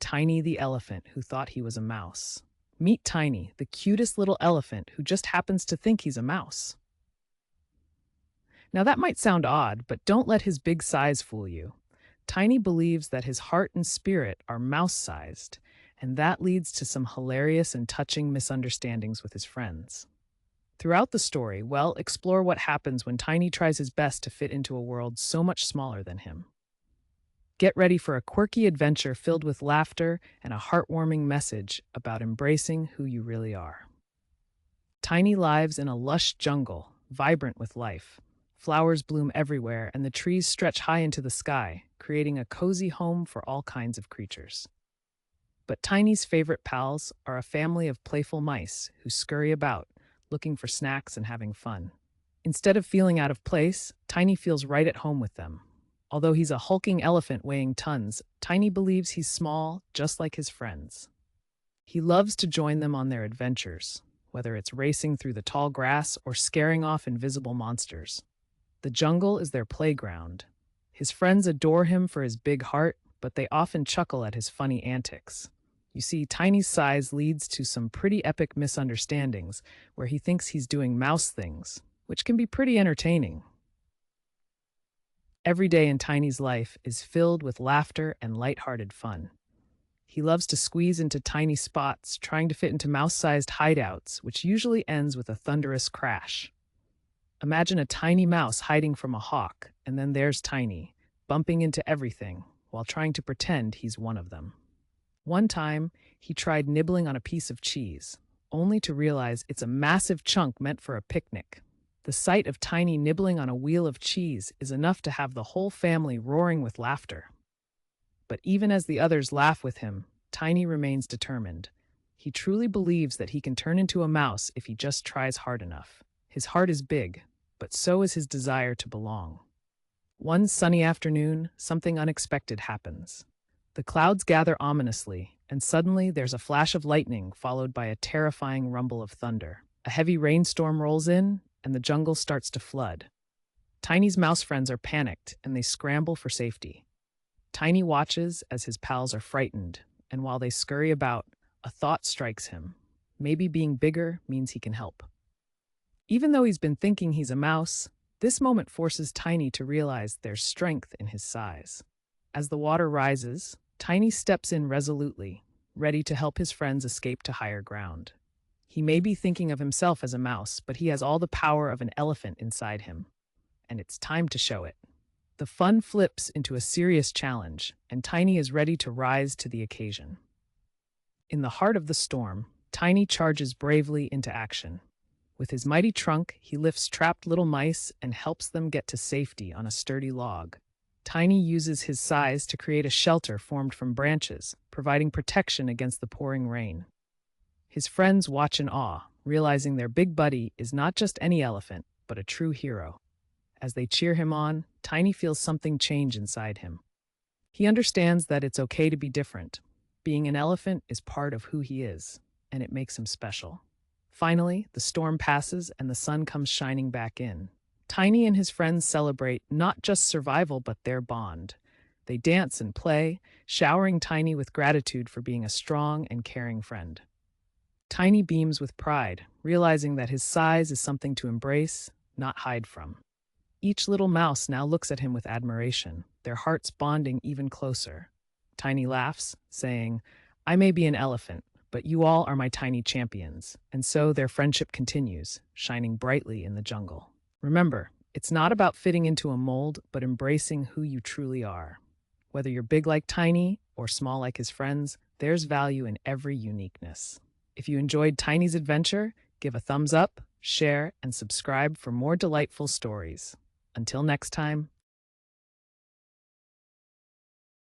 Tiny the elephant who thought he was a mouse. Meet Tiny, the cutest little elephant who just happens to think he's a mouse. Now that might sound odd, but don't let his big size fool you. Tiny believes that his heart and spirit are mouse-sized, and that leads to some hilarious and touching misunderstandings with his friends. Throughout the story, explore what happens when Tiny tries his best to fit into a world so much smaller than him. Get ready for a quirky adventure filled with laughter and a heartwarming message about embracing who you really are. Tiny lives in a lush jungle, vibrant with life. Flowers bloom everywhere, and the trees stretch high into the sky, creating a cozy home for all kinds of creatures. But Tiny's favorite pals are a family of playful mice who scurry about, looking for snacks and having fun. Instead of feeling out of place, Tiny feels right at home with them. Although he's a hulking elephant weighing tons, Tiny believes he's small, just like his friends. He loves to join them on their adventures, whether it's racing through the tall grass or scaring off invisible monsters. The jungle is their playground. His friends adore him for his big heart, but they often chuckle at his funny antics. You see, Tiny's size leads to some pretty epic misunderstandings where he thinks he's doing mouse things, which can be pretty entertaining. Every day in Tiny's life is filled with laughter and lighthearted fun. He loves to squeeze into tiny spots, trying to fit into mouse-sized hideouts, which usually ends with a thunderous crash. Imagine a tiny mouse hiding from a hawk, and then there's Tiny, bumping into everything while trying to pretend he's one of them. One time, he tried nibbling on a piece of cheese, only to realize it's a massive chunk meant for a picnic. The sight of Tiny nibbling on a wheel of cheese is enough to have the whole family roaring with laughter. But even as the others laugh with him, Tiny remains determined. He truly believes that he can turn into a mouse if he just tries hard enough. His heart is big, but so is his desire to belong. One sunny afternoon, something unexpected happens. The clouds gather ominously, and suddenly there's a flash of lightning followed by a terrifying rumble of thunder. A heavy rainstorm rolls in, and the jungle starts to flood. Tiny's mouse friends are panicked, and they scramble for safety. Tiny watches as his pals are frightened, and while they scurry about, a thought strikes him. Maybe being bigger means he can help. Even though he's been thinking he's a mouse, this moment forces Tiny to realize there's strength in his size. As the water rises, Tiny steps in resolutely, ready to help his friends escape to higher ground. He may be thinking of himself as a mouse, but he has all the power of an elephant inside him. And it's time to show it. The fun flips into a serious challenge, and Tiny is ready to rise to the occasion. In the heart of the storm, Tiny charges bravely into action. With his mighty trunk, he lifts trapped little mice and helps them get to safety on a sturdy log. Tiny uses his size to create a shelter formed from branches, providing protection against the pouring rain. His friends watch in awe, realizing their big buddy is not just any elephant, but a true hero. As they cheer him on, Tiny feels something change inside him. He understands that it's okay to be different. Being an elephant is part of who he is, and it makes him special. Finally, the storm passes and the sun comes shining back in. Tiny and his friends celebrate not just survival, but their bond. They dance and play, showering Tiny with gratitude for being a strong and caring friend. Tiny beams with pride, realizing that his size is something to embrace, not hide from. Each little mouse now looks at him with admiration, their hearts bonding even closer. Tiny laughs, saying, "I may be an elephant, but you all are my tiny champions." And so their friendship continues, shining brightly in the jungle. Remember, it's not about fitting into a mold, but embracing who you truly are. Whether you're big like Tiny or small like his friends, there's value in every uniqueness. If you enjoyed Tiny's adventure, give a thumbs up, share, and subscribe for more delightful stories. Until next time,